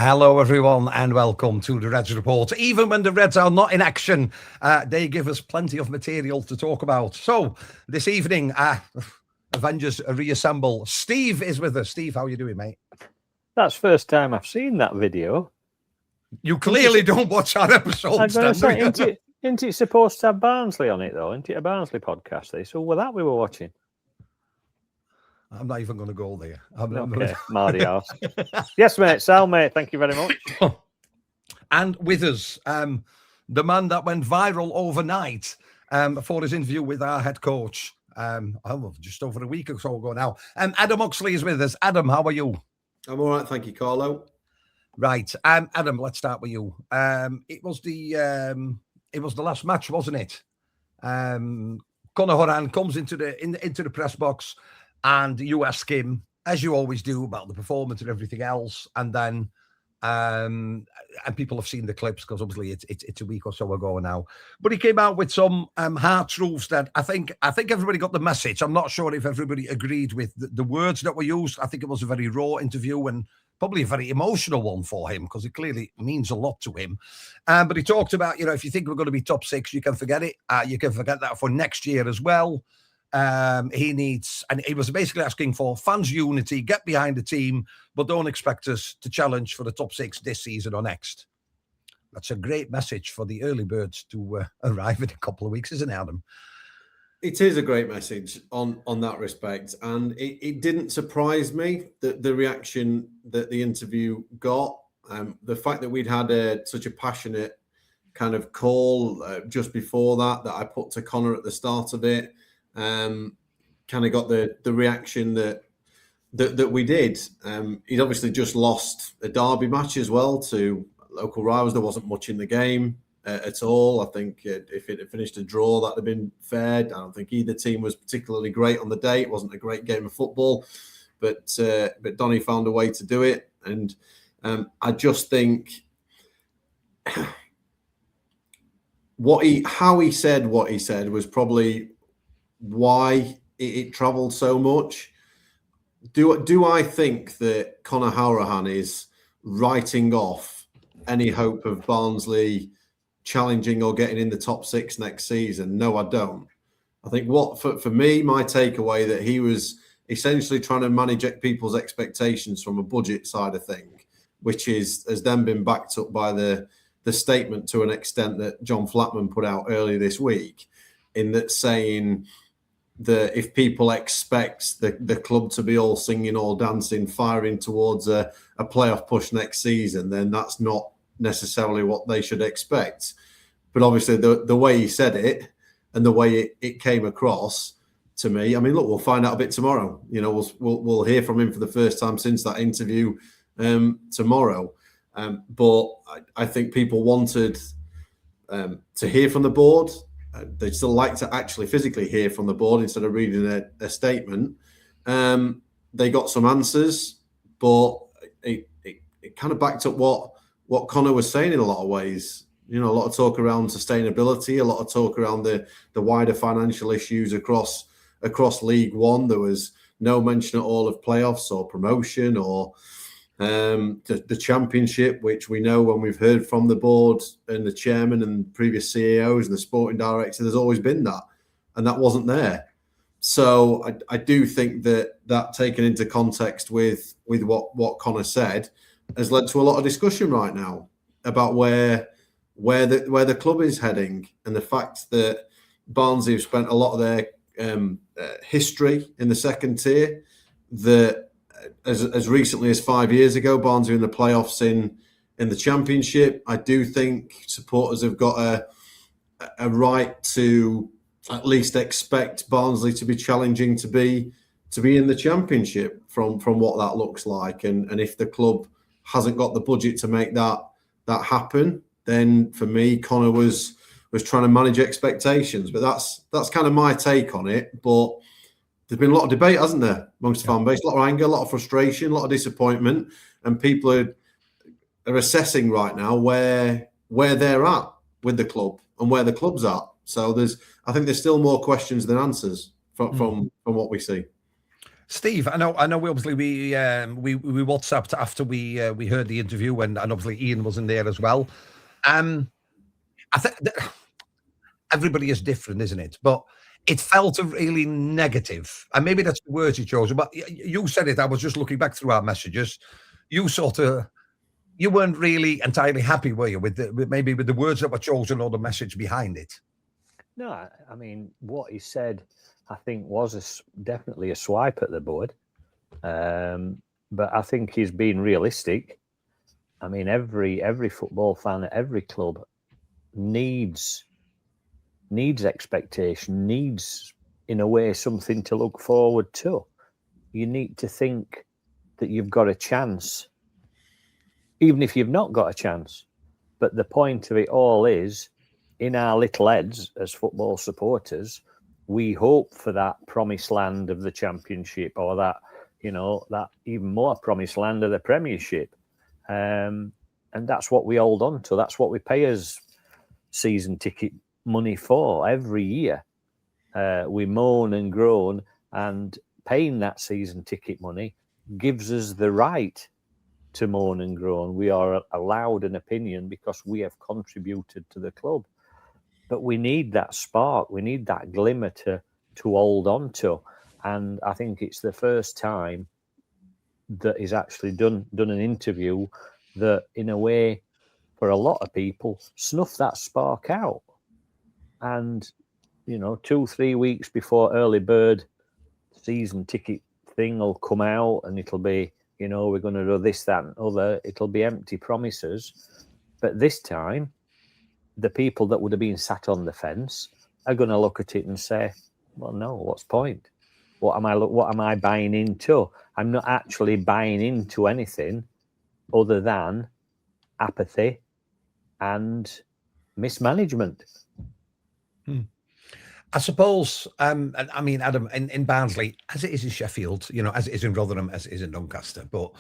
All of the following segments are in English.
Hello, everyone, and welcome to the Reds Report. Even when the Reds are not in action, they give us plenty of material to talk about. So, this evening, Avengers reassemble. Steve is with us. Steve, how are you doing, mate? That's the first time I've seen that video. You clearly don't watch our episodes, Isn't it supposed to have Barnsley on it, though? Isn't it a Barnsley podcast, this? So, with that we were watching. I'm not even going to go there. Okay, Mardy house. Yes, mate. Sal, mate. Thank you very much. And with us, the man that went viral overnight for his interview with our head coach, just over a week or so ago now. Adam Oxley is with us. Adam, how are you? I'm all right, thank you, Carlo. Right, Adam. Let's start with you. It was the last match, wasn't it? Hourihane comes into the press box. And you ask him, as you always do, about the performance and everything else. And then, and people have seen the clips because obviously it's a week or so ago now. But he came out with some hard truths that I think everybody got the message. I'm not sure if everybody agreed with the words that were used. I think it was a very raw interview and probably a very emotional one for him because it clearly means a lot to him. But he talked about, if you think we're going to be top six, you can forget it. You can forget that for next year as well. He was basically asking for fans' unity, get behind the team, but don't expect us to challenge for the top six this season or next. That's a great message for the early birds to arrive in a couple of weeks, isn't it, Adam? It is a great message on that respect. And it didn't surprise me that the reaction that the interview got, the fact that we'd had such a passionate kind of call just before that I put to Connor at the start of it, kind of got the reaction that we did. He'd obviously just lost a derby match as well to local rivals. There wasn't much in the game at all. I think if it had finished a draw, that'd have been fair. I don't think either team was particularly great on the day. It wasn't a great game of football, but Donny found a way to do it. And I just think how he said what he said was probably why it travelled so much. Do I think that Conor Hourihane is writing off any hope of Barnsley challenging or getting in the top six next season? No, I don't. I think for me, my takeaway that he was essentially trying to manage people's expectations from a budget side of thing, which has then been backed up by the statement to an extent that John Flatman put out earlier this week, in that saying that if people expect the club to be all singing, all dancing, firing towards a playoff push next season, then that's not necessarily what they should expect. But obviously the way he said it and the way it came across to me, I mean, look, we'll find out a bit tomorrow. We'll hear from him for the first time since that interview tomorrow. But I think people wanted to hear from the board. They'd still like to actually physically hear from the board instead of reading a statement. They got some answers, but it kind of backed up what Connor was saying in a lot of ways. A lot of talk around sustainability, a lot of talk around the wider financial issues across League One. There was no mention at all of playoffs or promotion or the championship, which we know when we've heard from the board and the chairman and previous CEOs and the sporting director, there's always been that, and that wasn't there. So I do think that taken into context with what Connor said has led to a lot of discussion right now about where the club is heading, and the fact that Barnsley have spent a lot of their history in the second tier, that as recently as 5 years ago, Barnsley were in the playoffs in the championship. I do think supporters have got a right to at least expect Barnsley to be challenging to be in the championship from what that looks like. And if the club hasn't got the budget to make that happen, then for me, Connor was trying to manage expectations. But that's kind of my take on it. But there's been a lot of debate, hasn't there, amongst the fan base? A lot of anger, a lot of frustration, a lot of disappointment, and people are assessing right now where they're at with the club and where the club's at. So I think there's still more questions than answers from what we see. Steve, I know. We obviously we WhatsApped after we heard the interview, and obviously Ian wasn't there as well. I think everybody is different, isn't it? But it felt really negative, and maybe that's the words you chose. But you said it. I was just looking back through our messages. You weren't really entirely happy, were you, with the words that were chosen or the message behind it? No, I mean, what he said, I think, was definitely a swipe at the board. But I think he's being realistic. I mean, every football fan at every club needs expectation, needs, in a way, something to look forward to. You need to think that you've got a chance, even if you've not got a chance. But the point of it all is, in our little heads as football supporters, we hope for that promised land of the Championship, or that, that even more promised land of the Premiership. And that's what we hold on to. That's what we pay as season ticket money for every year. We moan and groan, and paying that season ticket money gives us the right to moan and groan. We are allowed an opinion because we have contributed to the club. But we need that spark. We need that glimmer to hold on to. And I think it's the first time that he's actually done an interview that, in a way, for a lot of people, snuffed that spark out. And, 2-3 weeks before early bird season ticket thing will come out, and it'll be, we're going to do this, that, and other. It'll be empty promises. But this time, the people that would have been sat on the fence are going to look at it and say, well, no, what's the point? What am I buying into? I'm not actually buying into anything other than apathy and mismanagement. I suppose, I mean, Adam, in Barnsley, as it is in Sheffield, as it is in Rotherham, as it is in Doncaster, but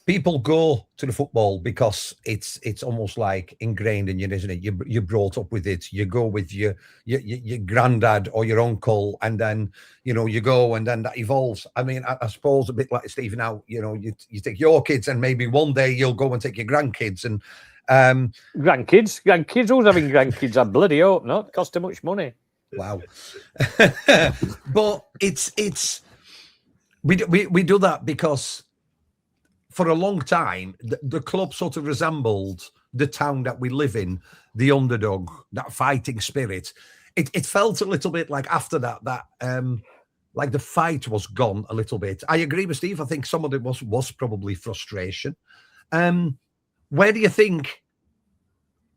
people go to the football because it's almost like ingrained in you, isn't it? You're brought up with it. You go with your granddad or your uncle, and then you go, and then that evolves. I mean, I suppose a bit like Steve now. You take your kids, and maybe one day you'll go and take your grandkids, and grandkids. Who's having grandkids? I bloody hope not. Cost too much money. Wow. But we do that because for a long time the club sort of resembled the town that we live in, the underdog, that fighting spirit. It felt a little bit like after that like the fight was gone a little bit. I agree with Steve. I think some of it was probably frustration. Where do you think,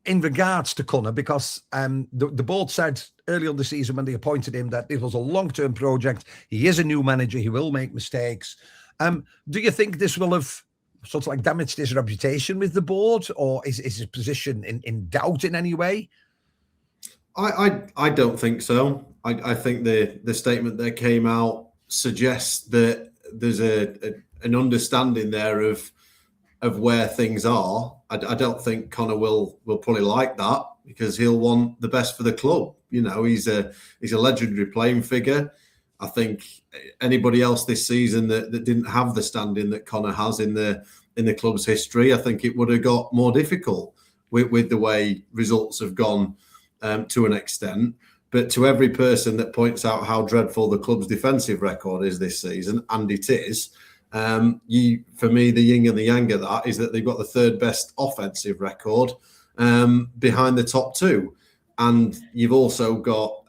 in regards to Connor, because the board said early on the season when they appointed him that it was a long-term project, he is a new manager, he will make mistakes. Do you think this will have sort of like damaged his reputation with the board, or is his position in doubt in any way? I don't think so. I think the statement that came out suggests that there's an understanding there of where things are. I don't think Connor will probably like that, because he'll want the best for the club. He's a legendary playing figure. I think anybody else this season that didn't have the standing that Connor has in the club's history, I think it would have got more difficult with the way results have gone to an extent. But to every person that points out how dreadful the club's defensive record is this season, and it is, for me, the yin and the yang of that is that they've got the third best offensive record behind the top two. And you've also got,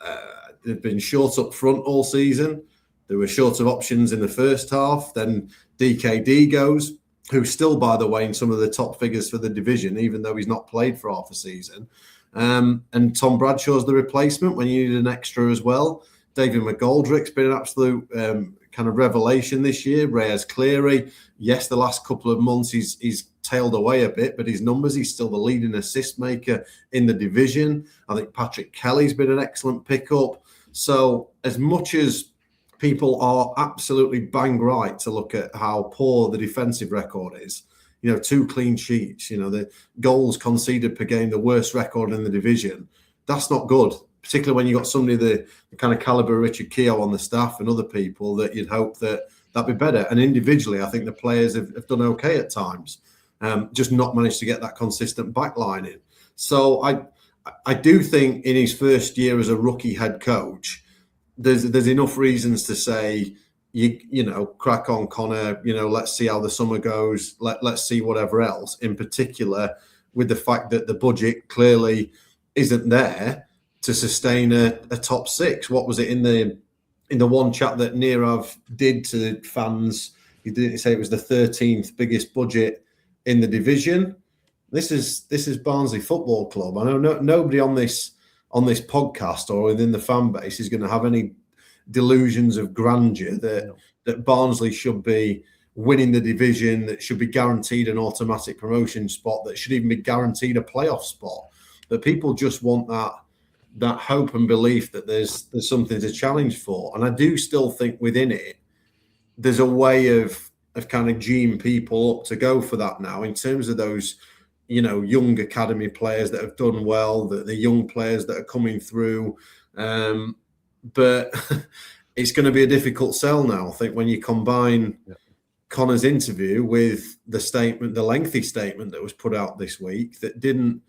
they've been short up front all season. They were short of options in the first half. Then DKD goes, who's still, by the way, in some of the top figures for the division, even though he's not played for half a season. And Tom Bradshaw's the replacement when you need an extra as well. David McGoldrick's been an absolute kind of revelation this year. Reyes Cleary, yes, the last couple of months he's tailed away a bit, but his numbers, he's still the leading assist maker in the division. I think Patrick Kelly's been an excellent pickup. So as much as people are absolutely bang right to look at how poor the defensive record is, 2 clean sheets, the goals conceded per game, the worst record in the division, that's not good. particularly when you got somebody the kind of caliber of Richard Keogh on the staff and other people, that you'd hope that that'd be better. And individually, I think the players have done okay at times, just not managed to get that consistent backline in. So I do think in his first year as a rookie head coach, there's enough reasons to say, you know, crack on, Connor. You know, let's see how the summer goes. Let's see whatever else. In particular, with the fact that the budget clearly isn't there to sustain a top six. What was it in the one chat that Nirav did to the fans? He didn't say it was the 13th biggest budget in the division. This is Barnsley Football Club. I know nobody on this podcast or within the fan base is going to have any delusions of grandeur that Barnsley should be winning the division, that should be guaranteed an automatic promotion spot, that should even be guaranteed a playoff spot. But people just want that hope and belief that there's something to challenge for. And I do still think within it, there's a way of kind of geeing people up to go for that now, in terms of those, you know, young academy players that have done well, the young players that are coming through. But it's going to be a difficult sell now, I think, when you combine Connor's interview with the lengthy statement that was put out this week that didn't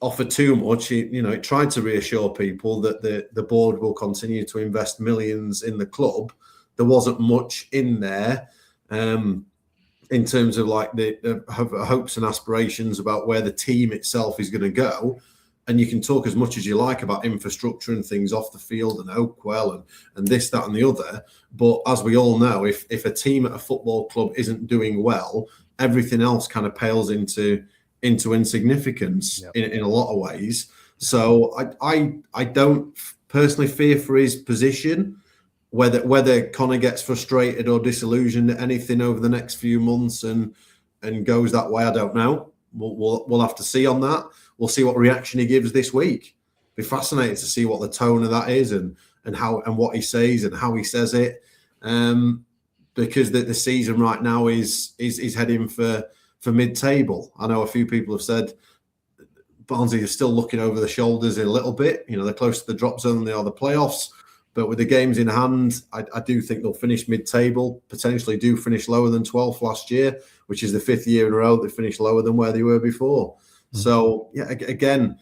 offer too much. It tried to reassure people that the board will continue to invest millions in the club. There wasn't much in there in terms of like the hopes and aspirations about where the team itself is going to go. And you can talk as much as you like about infrastructure and things off the field and Oakwell and this, that, and the other. But as we all know, if a team at a football club isn't doing well, everything else kind of pales into insignificance in a lot of ways. So I don't personally fear for his position. Whether Connor gets frustrated or disillusioned at anything over the next few months and goes that way, I don't know. We'll have to see on that. We'll see what reaction he gives this week. Be fascinated to see what the tone of that is and how and what he says and how he says it. Because the season right now is heading for mid-table. I know a few people have said Barnsley is still looking over the shoulders a little bit. You know, they're close to the drop zone than they are the playoffs. But with the games in hand, I do think they'll finish mid-table, potentially do finish lower than 12th last year, which is the 5th year in a row they finished lower than where they were before. Mm-hmm. So, again,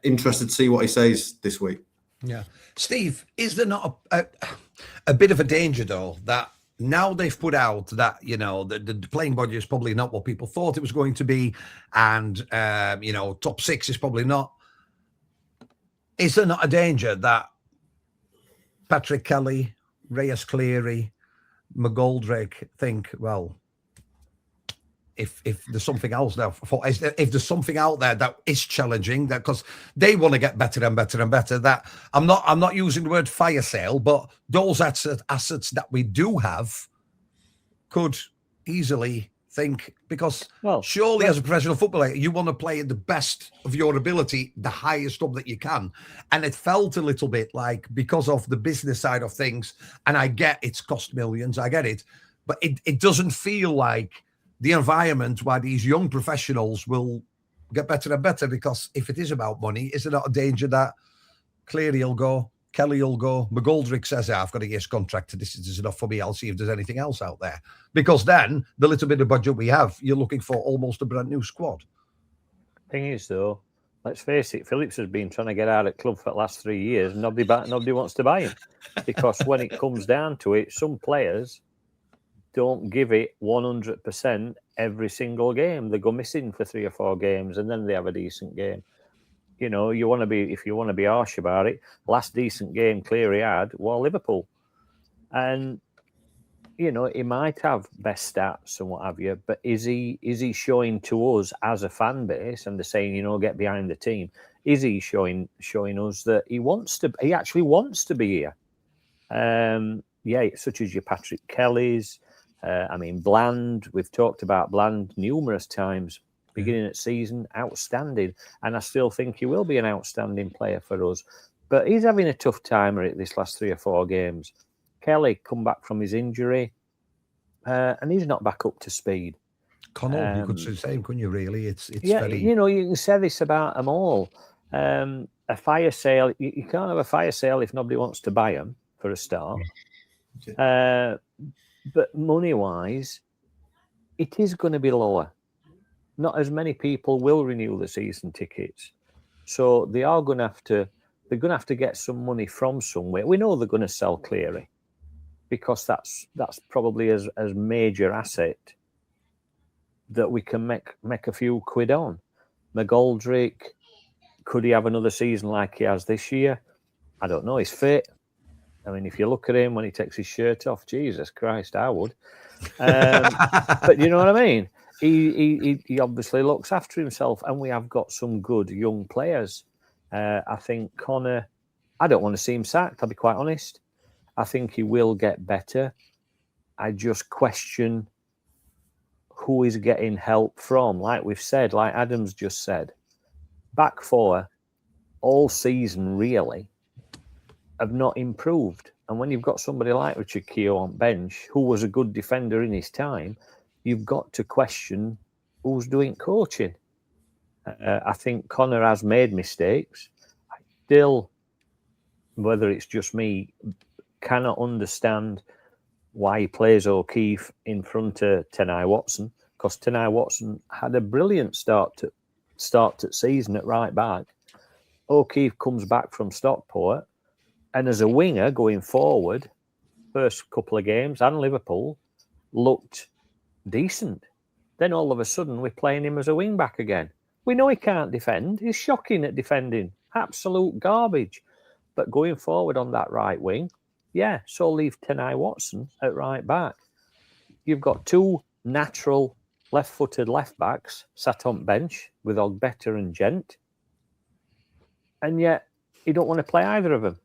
interested to see what he says this week. Yeah. Steve, is there not a bit of a danger, though, that now they've put out that, you know, the playing budget is probably not what people thought it was going to be, and, top six is probably not. Is there not a danger that Patrick Kelly, Reyes Cleary, McGoldrick think, well, if there's something else there, if there's something out there that is challenging, that because they want to get better and better and better, that I'm not using the word fire sale, but those assets that we do have could easily think, because surely as a professional footballer, you want to play at the best of your ability, the highest up that you can. And it felt a little bit like, because of the business side of things, and I get it's cost millions, I get it, but it doesn't feel like the environment where these young professionals will get better and better. Because if it is about money, is there not a danger that Cleary will go, Kelly will go, McGoldrick says, I've got a year's contract, this is enough for me, I'll see if there's anything else out there. Because then, the little bit of budget we have, you're looking for almost a brand new squad. Thing is, though, let's face it, Phillips has been trying to get out of club for the last 3 years, and nobody wants to buy him. Because when it comes down to it, some players don't give it 100% every single game. They go missing for 3 or 4 games, and then they have a decent game. You know, if you want to be harsh about it, last decent game Cleary had was Liverpool. And, you know, he might have best stats and what have you, but is he showing to us as a fan base, and they're saying, you know, get behind the team, is he showing us that he actually wants to be here? Such as your Patrick Kellys, Bland, we've talked about Bland numerous times. Beginning at season, outstanding. And I still think he will be an outstanding player for us. But he's having a tough time at this last 3 or 4 games. Kelly come back from his injury, and he's not back up to speed. Connell, you could say the same, couldn't you, really? It's yeah, very... you know, you can say this about them all. And a fire sale. You can't have a fire sale if nobody wants to buy them for a start. But money-wise, it is going to be lower. Not as many people will renew the season tickets, so they are going to have to. They're going to have to get some money from somewhere. We know they're going to sell Cleary because that's probably as major asset that we can make a few quid on. McGoldrick, could he have another season like he has this year? I don't know. He's fit. I mean, if you look at him when he takes his shirt off, Jesus Christ, I would. But you know what I mean? He obviously looks after himself, and we have got some good young players. I think Connor, I don't want to see him sacked, I'll be quite honest. I think he will get better. I just question who is getting help from. Like we've said, like Adam's just said, back four all season really have not improved. And when you've got somebody like Richard Keogh on bench, who was a good defender in his time, you've got to question who's doing coaching. I think Connor has made mistakes. I still, whether it's just me, cannot understand why he plays O'Keefe in front of Tenai Watson, because Tenai Watson had a brilliant start to season at right back. O'Keefe comes back from Stockport, and as a winger going forward, first couple of games and Liverpool looked decent. Then all of a sudden we're playing him as a wing back again. We know he can't defend. He's shocking at defending. Absolute garbage. But going forward on that right wing, yeah, so leave Tenai Watson at right back. You've got two natural left-footed left-backs sat on bench with Ogbeta and Gent. And yet you don't want to play either of them.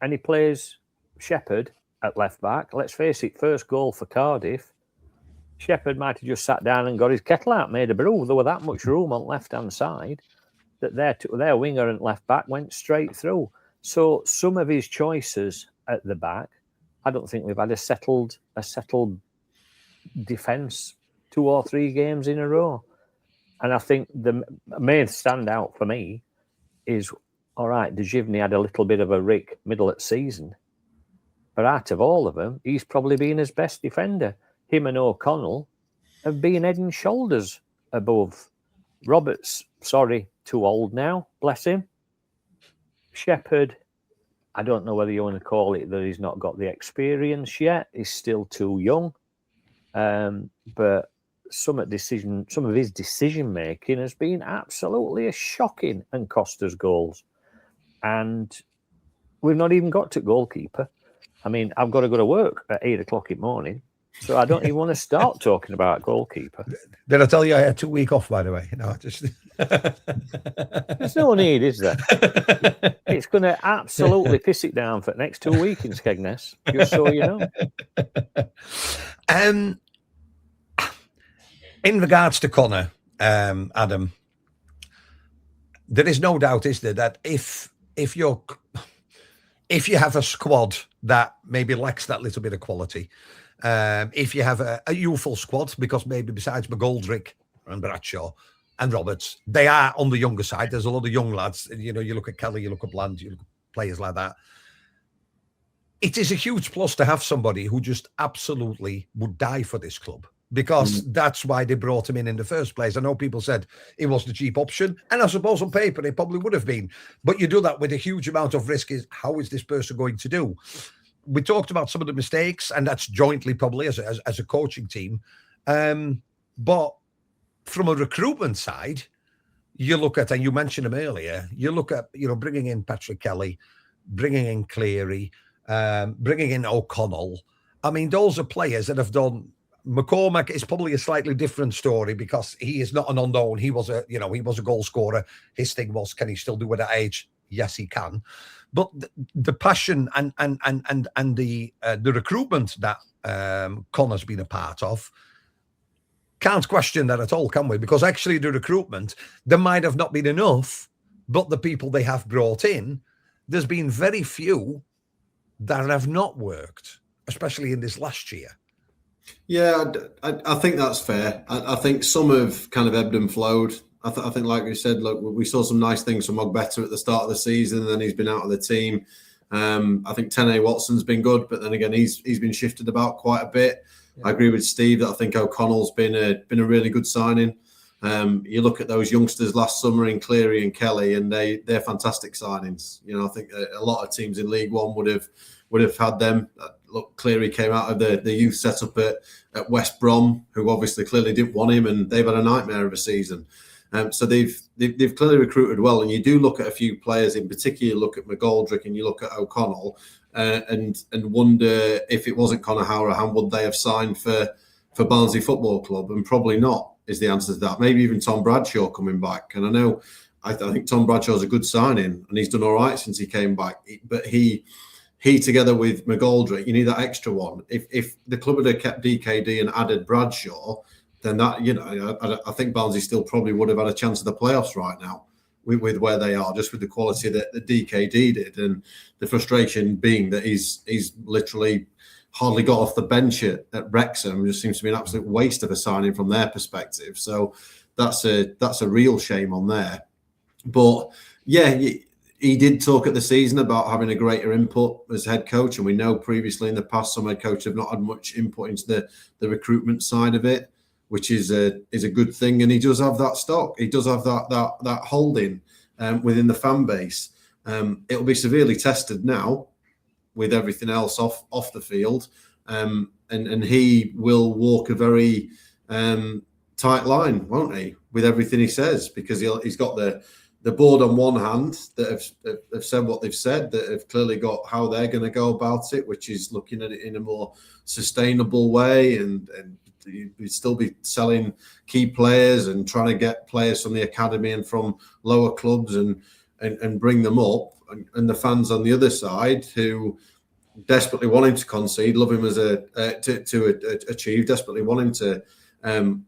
And he plays Shepherd at left-back. Let's face it, first goal for Cardiff, Shepherd might have just sat down and got his kettle out, made a brew. There was that much room on left-hand side that their winger and left-back went straight through. So some of his choices at the back, I don't think we've had a settled defence 2 or 3 games in a row. And I think the main standout for me is, all right, Dejivny had a little bit of a rick middle of season. But out of all of them, he's probably been his best defender. Him and O'Connell have been head and shoulders above. Roberts, too old now, bless him. Shepherd, I don't know whether you want to call it that he's not got the experience yet. He's still too young. But some of his decision making has been absolutely shocking and cost us goals. And we've not even got to goalkeeper. I mean, I've got to go to work at 8 o'clock in the morning, so I don't even want to start talking about goalkeeper. Did I tell you I had 2 weeks off, by the way? Just there's no need, is there? It's going to absolutely piss it down for the next 2 weeks in Skegness, just so you know. In regards to Connor, Adam, there is no doubt, is there, that if you have a squad that maybe lacks that little bit of quality, if you have a youthful squad, because maybe besides McGoldrick and Bradshaw and Roberts, they are on the younger side. There's a lot of young lads. You know, you look at Kelly, you look at Bland, you look at players like that. It is a huge plus to have somebody who just absolutely would die for this club, because that's why they brought him in the first place. I know people said it was the cheap option, and I suppose on paper it probably would have been. But you do that with a huge amount of risk. Is how is this person going to do? We talked about some of the mistakes, and that's jointly probably as a coaching team. But from a recruitment side, you look at, and you mentioned him earlier, you look at, bringing in Patrick Kelly, bringing in Cleary, bringing in O'Connell. I mean, those are players that have done. McCormack is probably a slightly different story because he is not an unknown. He was a goal scorer. His thing was, can he still do it at that age? Yes, he can. But the passion and the recruitment that Connor's been a part of, can't question that at all, can we? Because actually the recruitment, there might have not been enough, but the people they have brought in, there's been very few that have not worked, especially in this last year. Yeah, I think that's fair. I think some have kind of ebbed and flowed. I think, like you said, look, we saw some nice things from Ogbeta at the start of the season, and then he's been out of the team. I think Tene Watson's been good, but then again, he's been shifted about quite a bit. Yeah. I agree with Steve that I think O'Connell's been a really good signing. You look at those youngsters last summer in Cleary and Kelly, and they're fantastic signings. You know, I think a lot of teams in League One would have had them. Look, Cleary came out of the youth setup at West Brom, who obviously clearly didn't want him, and they've had a nightmare of a season. So they've clearly recruited well, and you do look at a few players in particular. You look at McGoldrick and you look at O'Connell, and wonder if it wasn't Conor Hourihane, would they have signed for Barnsley Football Club? And probably not is the answer to that. Maybe even Tom Bradshaw coming back. And I know I think Tom Bradshaw's a good signing, and he's done all right since he came back. But he together with McGoldrick, you need that extra one. If the club had kept DKD and added Bradshaw, then that, you know, I think Barnsley still probably would have had a chance of the playoffs right now with where they are, just with the quality that the DKD did, and the frustration being that he's literally hardly got off the bench at Wrexham. It just seems to be an absolute waste of a signing from their perspective. So that's a real shame on there. But yeah, he did talk at the season about having a greater input as head coach, and we know previously in the past some head coaches have not had much input into the recruitment side of it, which is a good thing. And he does have that stock. He does have that holding within the fan base. It'll be severely tested now with everything else off the field, and he will walk a very tight line, won't he, with everything he says, because he's got the board on one hand that have said what they've said, that have clearly got how they're going to go about it, which is looking at it in a more sustainable way, and you'd still be selling key players and trying to get players from the academy and from lower clubs and bring them up. And the fans on the other side who desperately want him to concede, love him as to achieve, desperately want him to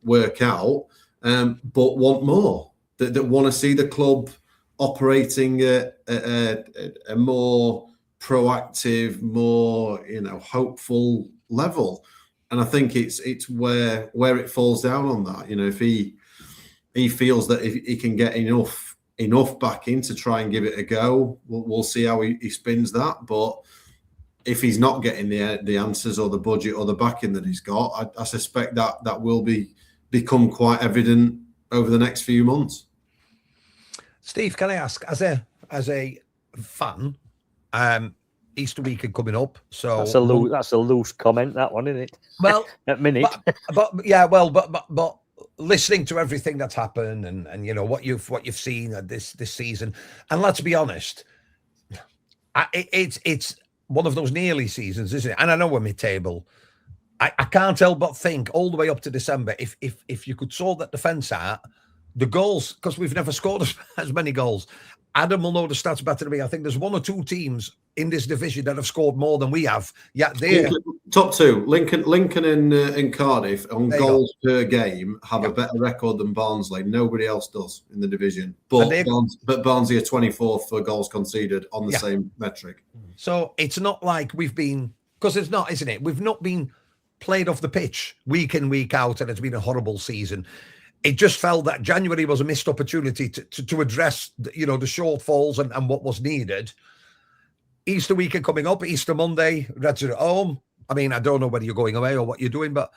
work out, but want more. That want to see the club operating at a more proactive, more hopeful level. And I think it's where it falls down on that. You know, if he feels that if he can get enough back in to try and give it a go, we'll see how he spins that. But if he's not getting the answers or the budget or the backing that he's got, I suspect that will become quite evident over the next few months. Steve, can I ask, as a fan, Easter weekend coming up, so that's a loose comment, that one, isn't it? Well, a minute, but listening to everything that's happened and what you've seen this season, and let's be honest, it's one of those nearly seasons, isn't it? And I know we're mid-table. I can't help but think all the way up to December, if you could sort that defence out, the goals, because we've never scored as many goals. Adam will know the stats better than me. I think there's one or two teams in this division that have scored more than we have. Yeah, they're top two. Lincoln and Cardiff on goals per game have a better record than Barnsley. Nobody else does in the division. But Barnsley are 24th for goals conceded on the same metric. So it's not like we've been, because it's not, isn't it? We've not been played off the pitch week in, week out, and it's been a horrible season. It just felt that January was a missed opportunity to address, the shortfalls and what was needed. Easter weekend coming up, Easter Monday, Reds are at home. I mean, I don't know whether you're going away or what you're doing, but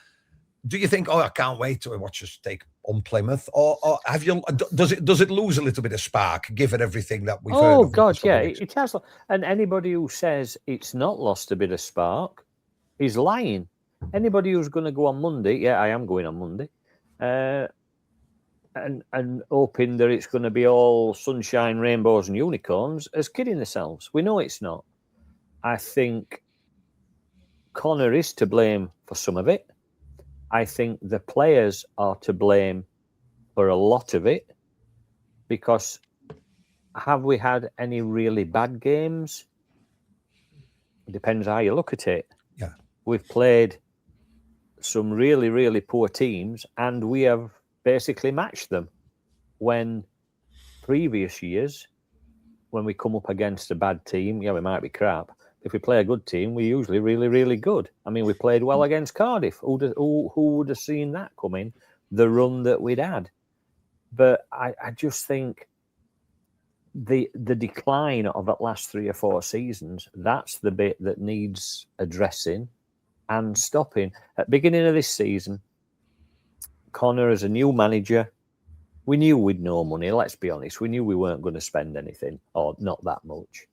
do you think, I can't wait to watch us take on Plymouth? Or have you? Does it lose a little bit of spark, given everything that we've heard? Oh, God, yeah, it has. And anybody who says it's not lost a bit of spark is lying. Anybody who's going to go on Monday, I am going on Monday, and hoping that it's going to be all sunshine, rainbows and unicorns, is kidding themselves. We know it's not. I think Connor is to blame for some of it. I think the players are to blame for a lot of it, because have we had any really bad games? It depends how you look at it. Yeah. We've played some really, really poor teams, and we have basically matched them, when previous years, when we come up against a bad team, we might be crap. If we play a good team, we're usually really, really good. I mean, we played well against Cardiff. Who would have seen that coming, the run that we'd had? But I just think the decline of the last 3 or 4 seasons, that's the bit that needs addressing and stopping. At the beginning of this season, Connor, as a new manager, we knew we'd no money, let's be honest. We knew we weren't going to spend anything, or not that much.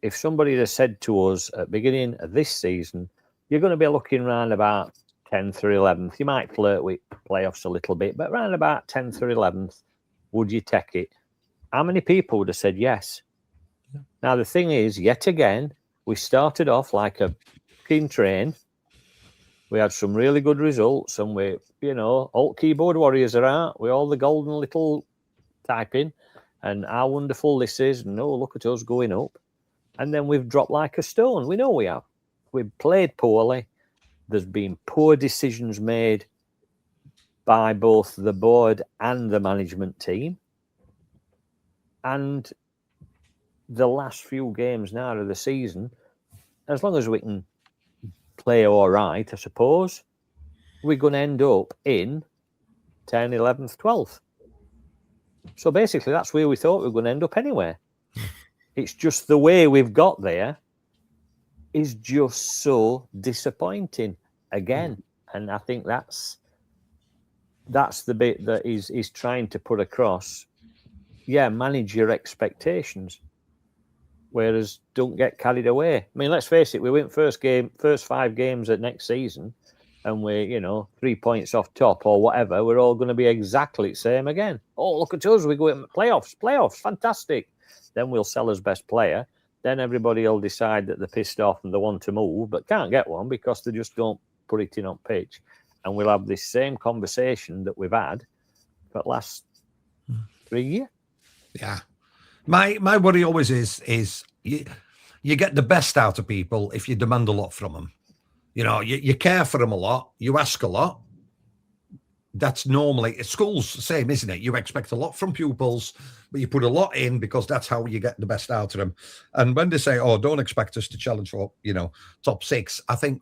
If somebody had said to us at the beginning of this season, you're going to be looking around about 10th or 11th, you might flirt with playoffs a little bit, but around about 10th or 11th, would you take it? How many people would have said yes? Yeah. Now, the thing is, yet again, we started off like a fucking train. We had some really good results, and we, all keyboard warriors are out with all the golden little typing and how wonderful this is, and look at us going up. And then we've dropped like a stone. We know we have. We've played poorly. There's been poor decisions made by both the board and the management team. And the last few games now of the season, as long as we can play all right, I suppose, we're going to end up in 10th, 11th, 12th. So basically, that's where we thought we were going to end up anyway. It's just the way we've got there is just so disappointing again. And I think that's the bit that is trying to put across. Yeah, manage your expectations. Whereas don't get carried away. I mean, let's face it, we win first 5 games at next season, and we're, 3 points off top or whatever, we're all going to be exactly the same again. Oh, look at us, we go in playoffs, fantastic. Then we'll sell as best player. Then everybody will decide that they're pissed off and they want to move, but can't get one because they just don't put it in on pitch. And we'll have this same conversation that we've had for the last 3 years. Yeah. My worry always is you get the best out of people if you demand a lot from them. You care for them a lot. You ask a lot. That's normally, school's the same, isn't it? You expect a lot from pupils, but you put a lot in because that's how you get the best out of them. And when they say, "Oh, don't expect us to challenge for, top 6," I think,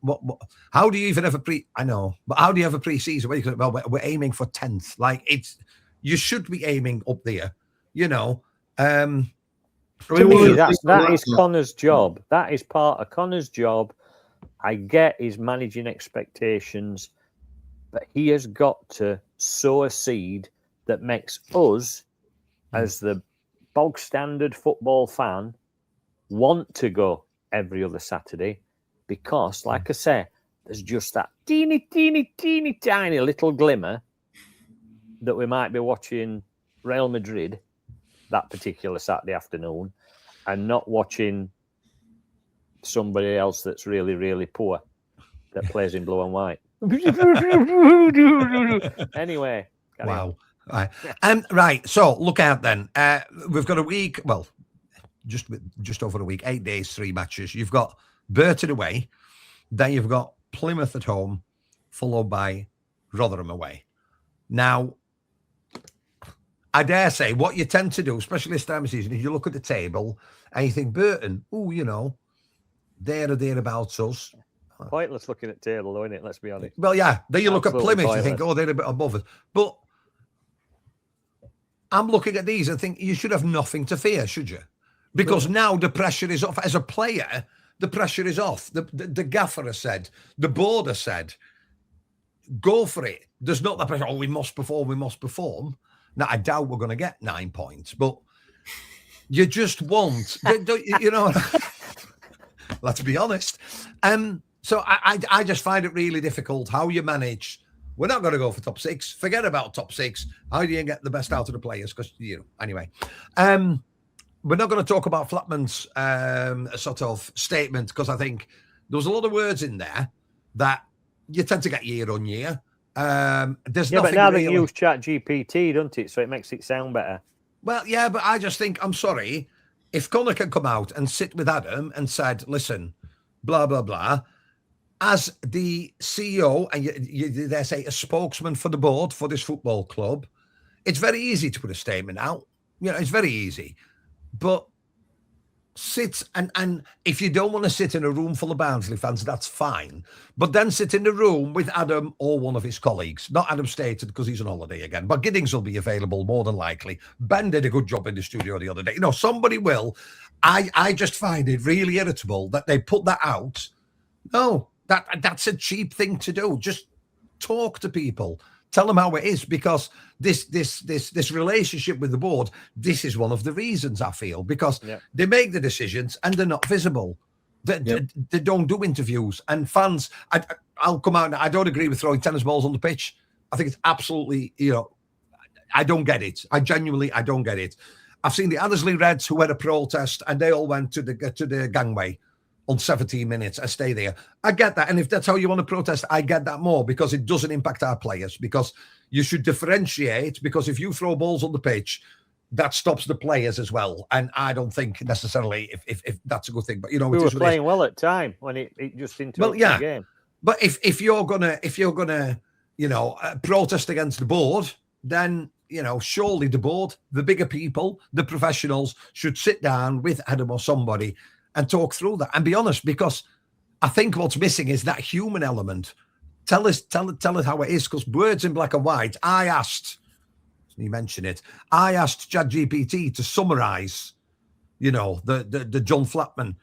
how do you even have I know, but how do you have a pre-season? Well, we're aiming for 10th. Like, you should be aiming up there, To me, that is Connor's job. That is part of Connor's job. I get his managing expectations, but he has got to sow a seed that makes us, as the bog standard football fan, want to go every other Saturday because, like I say, there's just that teeny tiny little glimmer that we might be watching Real Madrid that particular Saturday afternoon and not watching somebody else that's really, really poor that plays in blue and white. Anyway. Wow. Right. Right. So look out then. We've got a week. Well, just over a week, 8 days, 3 matches. You've got Burton away. Then you've got Plymouth at home, followed by Rotherham away. Now, I dare say what you tend to do, especially this time of season, is you look at the table and you think, Burton, they're thereabouts us. Pointless looking at table, though, isn't it? Let's be honest. Well, yeah. Then you look at Plymouth pointless. and think, they're a bit above us. But I'm looking at these and think you should have nothing to fear, should you? Because now the pressure is off. As a player, the pressure is off. The gaffer has said, the board has said, go for it. There's not that pressure. Oh, we must perform. Now, I doubt we're going to get 9 points, but you just won't. Let's be honest. So I just find it really difficult how you manage. We're not going to go for top 6. Forget about top 6. How do you get the best out of the players? Because, anyway. We're not going to talk about Flatman's sort of statement because I think there was a lot of words in there that you tend to get year on year. There's nothing. But now really... they use ChatGPT, don't it? So it makes it sound better. Well, yeah, but I just think, I'm sorry, if Connor can come out and sit with Adam and said, listen, blah, blah, blah, as the CEO and they say a spokesman for the board for this football club, it's very easy to put a statement out. It's very easy. But sit and if you don't want to sit in a room full of Barnsley fans, that's fine. But then sit in the room with Adam or one of his colleagues. Not Adam Stated because he's on holiday again, but Giddings will be available more than likely. Ben did a good job in the studio the other day. Somebody will. I just find it really irritable that they put that out. No, that's a cheap thing to do. Just talk to people. Tell them how it is, because this relationship with the board, this is one of the reasons, I feel, because they make the decisions and they're not visible. They don't do interviews. And fans, I'll come out and I don't agree with throwing tennis balls on the pitch. I think it's absolutely, I don't get it. I don't get it. I've seen the Addersley Reds who had a protest and they all went to the gangway on 17 minutes and stay there. I get that. And if that's how you want to protest, I get that more, because it doesn't impact our players, because you should differentiate, because if you throw balls on the pitch, that stops the players as well. And I don't think necessarily if that's a good thing. But we were playing well at time when it just interrupted the game. But if you're gonna protest against the board, then surely the board, the bigger people, the professionals should sit down with Adam or somebody and talk through that and be honest, because I think what's missing is that human element. Tell us how it is, because words in black and white. I asked ChatGPT to summarize, the John Flatman,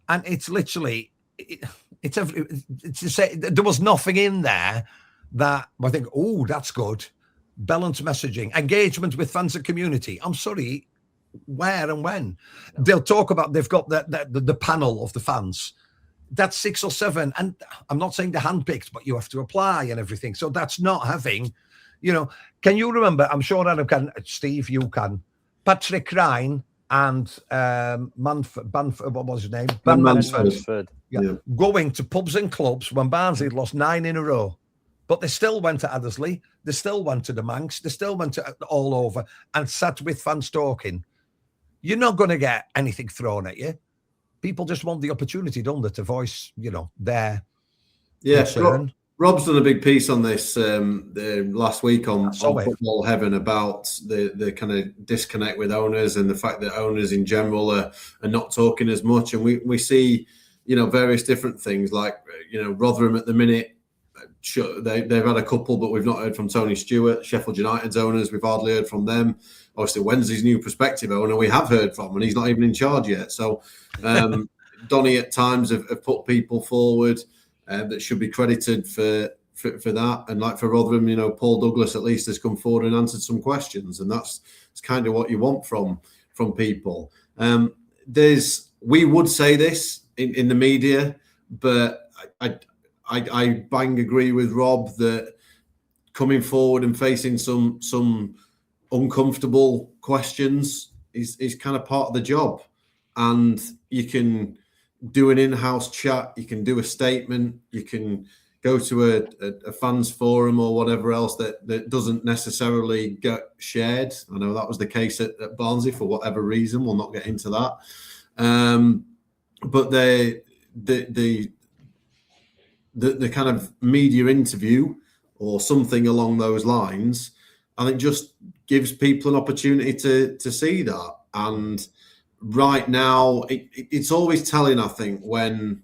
and it's literally it's to say there was nothing in there that I think, oh, that's good. Balanced messaging, engagement with fans and community. I'm sorry. Where and when? They'll talk about they've got the panel of the fans. That's 6 or 7. And I'm not saying they're handpicked, but you have to apply and everything. So that's not having, can you remember? I'm sure Adam can, Steve, you can. Patrick Ryan and Manford, what was his name? Ben Mansford. Yeah. Going to pubs and clubs when Barnsley had lost 9 in a row. But they still went to Addersley. They still went to the Manx. They still went to all over and sat with fans talking. You're not going to get anything thrown at you. People just want the opportunity, don't they, to voice, their concern. Rob's done a big piece on this last week on Football Heaven about the kind of disconnect with owners and the fact that owners in general are not talking as much. And we see, various different things like, Rotherham at the minute. They've had a couple, but we've not heard from Tony Stewart. Sheffield United's owners, we've hardly heard from them. Obviously, Wednesday's new prospective owner, we have heard from, and he's not even in charge yet. So, Donny at times have put people forward that should be credited for that. And like for Rotherham, Paul Douglas at least has come forward and answered some questions, and that's kind of what you want from people. We would say this in the media, but I bang agree with Rob that coming forward and facing some uncomfortable questions is kind of part of the job. And you can do an in-house chat, you can do a statement, you can go to a fans forum or whatever else that doesn't necessarily get shared. I know that was the case at Barnsley for whatever reason. We'll not get into that. But the kind of media interview or something along those lines, I think just gives people an opportunity to see that. And right now, it's always telling, I think, when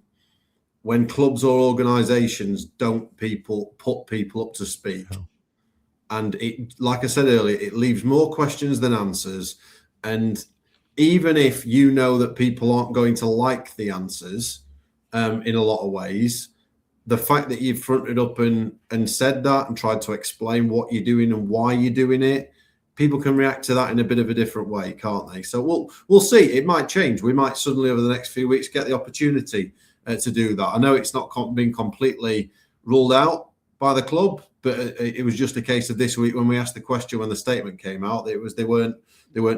clubs or organisations don't put people up to speak. Oh. And it, like I said earlier, it leaves more questions than answers. And even if that people aren't going to like the answers in a lot of ways, the fact that you've fronted up and said that and tried to explain what you're doing and why you're doing it, people can react to that in a bit of a different way, can't they? So we'll see. It might change. We might suddenly over the next few weeks get the opportunity to do that. I know it's not been completely ruled out by the club, but it was just a case of this week when we asked the question when the statement came out. It was they weren't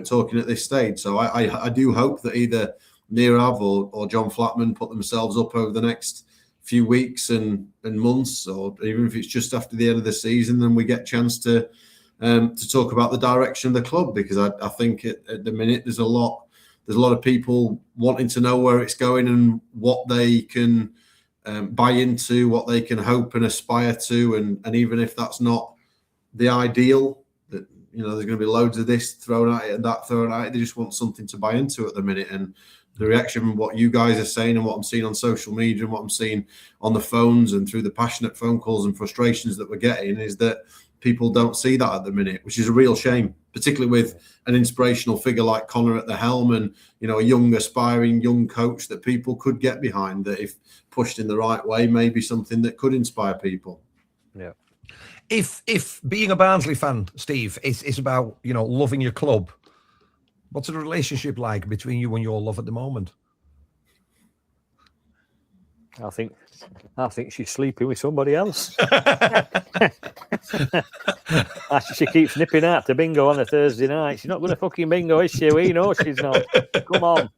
talking at this stage. So I do hope that either Nirav or John Flatman put themselves up over the next few weeks and months, or even if it's just after the end of the season, then we get a chance to talk about the direction of the club, because I think at the minute there's a lot of people wanting to know where it's going and what they can buy into, what they can hope and aspire to, and even if that's not the ideal, that there's going to be loads of this thrown at it and that thrown at it, they just want something to buy into at the minute. And The reaction, what you guys are saying and what I'm seeing on social media and what I'm seeing on the phones and through the passionate phone calls and frustrations that we're getting is that people don't see that at the minute, which is a real shame, particularly with an inspirational figure like Connor at the helm and, a young, aspiring young coach that people could get behind, that if pushed in the right way, may be something that could inspire people. Yeah. If being a Barnsley fan, Steve, is about, loving your club, what's the relationship like between you and your love at the moment? I think she's sleeping with somebody else. She keeps nipping out to bingo on a Thursday night. She's not going to fucking bingo, is she? We know she's not. Come on.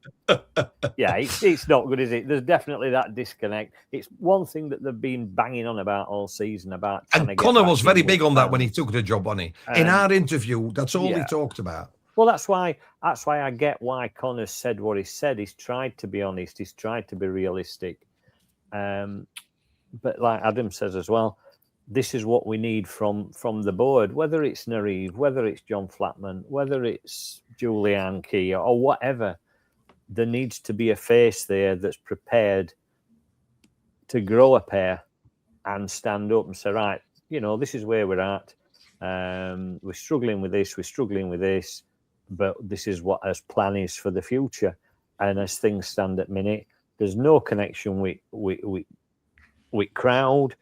Yeah, it's not good, is it? There's definitely that disconnect. It's one thing that they've been banging on about all season about. And Connor was very big on that when he took the job, wasn't he? In our interview, that's all he talked about. Well, that's why I get why Connor said what he said. He's tried to be honest. He's tried to be realistic. But like Adam says as well, this is what we need from the board, whether it's Nareev, whether it's John Flatman, whether it's Hourihane Key or whatever. There needs to be a face there that's prepared to grow a pair and stand up and say, right, this is where we're at. We're struggling with this, but this is what our plan is for the future. And as things stand at minute, there's no connection with crowd,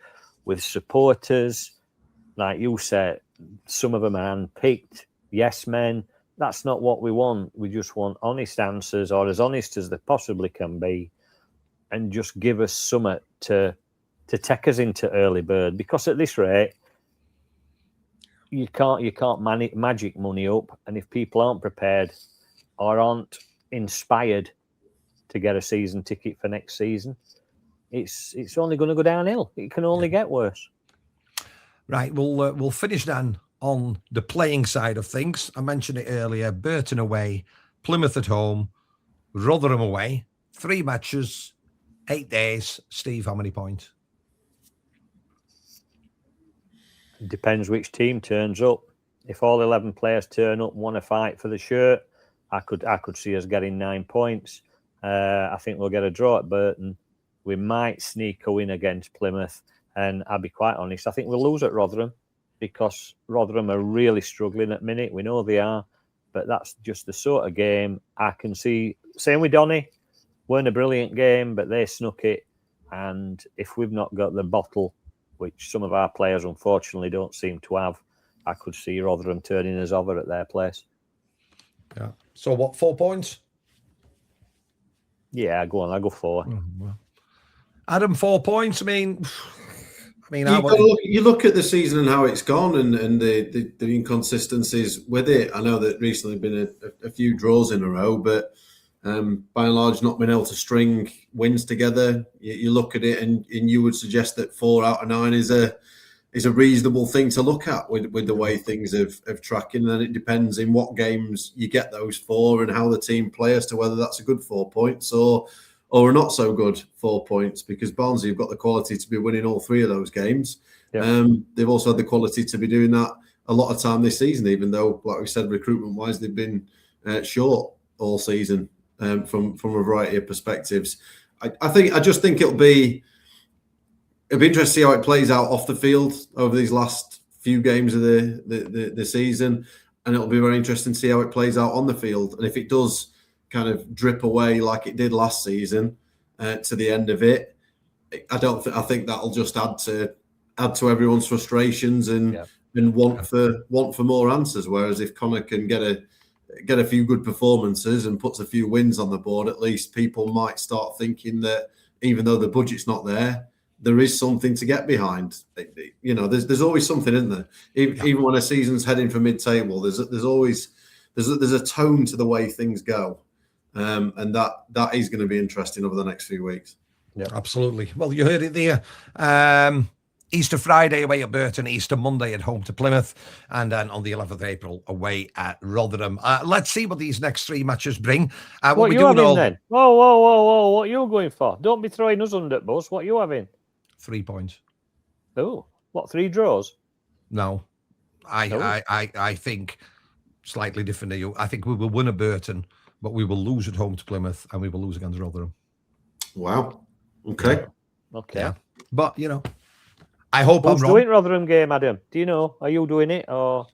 with supporters. Like you said, some of them are handpicked, yes men. That's not what we want. We just want honest answers, or as honest as they possibly can be, and just give us something to take us into early bird. Because at this rate, you can't magic money up, and if people aren't prepared or aren't inspired to get a season ticket for next season, it's only going to go downhill. It can only get worse. Right, we'll finish then on the playing side of things. I mentioned it earlier: Burton away, Plymouth at home, Rotherham away. 3 matches, 8 days. Steve, how many points? Depends which team turns up. If all 11 players turn up and want to fight for the shirt, I could see us getting 9 points. I think we'll get a draw at Burton. We might sneak a win against Plymouth. And I'll be quite honest, I think we'll lose at Rotherham because Rotherham are really struggling at the minute. We know they are, but that's just the sort of game I can see. Same with Donny. Weren't a brilliant game, but they snuck it. And if we've not got the bottle, which some of our players unfortunately don't seem to have, I could see Rotherham turning us over at their place. Yeah. So what, 4 points? Yeah, go on. I'll go 4. Well. Adam, 4 points. I mean, you look at the season and how it's gone, and the inconsistencies with it. I know that recently been a few draws in a row, but by and large, not been able to string wins together. You look at it, and you would suggest that 4 out of 9 is a reasonable thing to look at with the way things have tracking. And then it depends in what games you get those 4 and how the team play as to whether that's a good 4 points or a not so good 4 points, because Barnsley have got the quality to be winning all 3 of those games. Yeah. They've also had the quality to be doing that a lot of time this season, even though, like we said, recruitment-wise, they've been short all season from a variety of perspectives. I just think it'll be interesting to see how it plays out off the field over these last few games of the season, and it'll be very interesting to see how it plays out on the field. And if it does kind of drip away like it did last season to the end of it, I think that'll just add to everyone's frustrations and want for more answers. Whereas if Connor can get a few good performances and puts a few wins on the board, at least people might start thinking that even though the budget's not there, there is something to get behind. There's always something, isn't there? Even when a season's heading for mid-table, there's always a tone to the way things go. And that is going to be interesting over the next few weeks. Yeah, absolutely. Well, you heard it there. Easter Friday away at Burton, Easter Monday at home to Plymouth, and then on the 11th of April away at Rotherham. Let's see what these next 3 matches bring. What are you having then? Whoa! What are you going for? Don't be throwing us under the bus. What are you having? 3 points. Oh, what, 3 draws? No, I think slightly different to you. I think we will win at Burton. but we will lose at home to Plymouth and we will lose against Rotherham. Wow. Okay. Okay. Yeah. But, I hope Who's I'm wrong. doing Rotherham game, Adam? Do you know? Are you doing it or?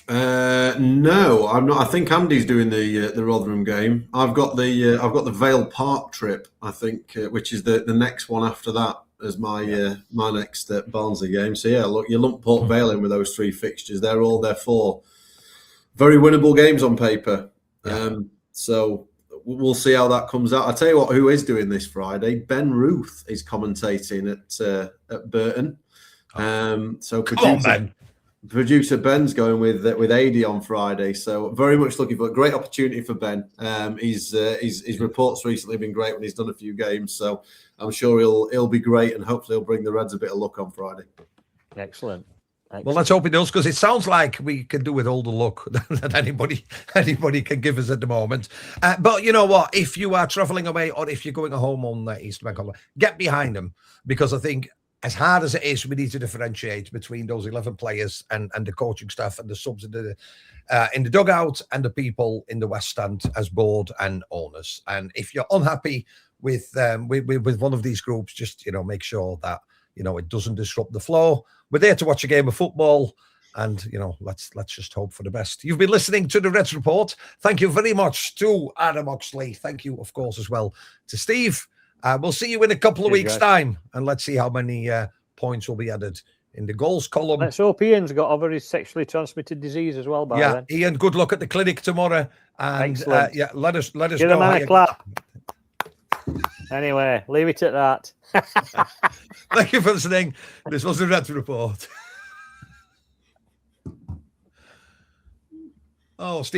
No, I'm not. I think Andy's doing the Rotherham game. I've got the Vale Park trip. I think, which is the next one after that as my my next Barnsley game. So yeah, look, you lump Port Vale in with those 3 fixtures. They're all 4 very winnable games on paper. Yeah. So we'll see how that comes out. I tell you what, who is doing this Friday? Ben Ruth is commentating at Burton. So producer Ben's going with AD on Friday. So very much looking for a great opportunity for Ben. His reports recently have been great when he's done a few games. So I'm sure he'll be great, and hopefully he'll bring the Reds a bit of luck on Friday. Excellent. Well, let's hope he does, because it sounds like we can do with all the luck that anybody can give us at the moment. But you know what? If you are travelling away or if you're going home on Easter Bank holiday, get behind them, because I think as hard as it is, we need to differentiate between those 11 players and the coaching staff and the subs in the dugout and the people in the West Stand as board and owners. And if you're unhappy with one of these groups, just make sure that it doesn't disrupt the flow. We're there to watch a game of football, and let's just hope for the best. You've been listening to the Reds Report. Thank you very much to Adam Oxley. Thank you, of course, as well to Steve. We'll see you in a couple of weeks' time, and let's see how many points will be added in the goals column. Let's hope Ian's got a very sexually transmitted disease as well. By then. Ian, good luck at the clinic tomorrow, and let us Give know. a man a clap. Anyway, leave it at that. Thank you for listening. This was the Reds Report. Oh, Steve.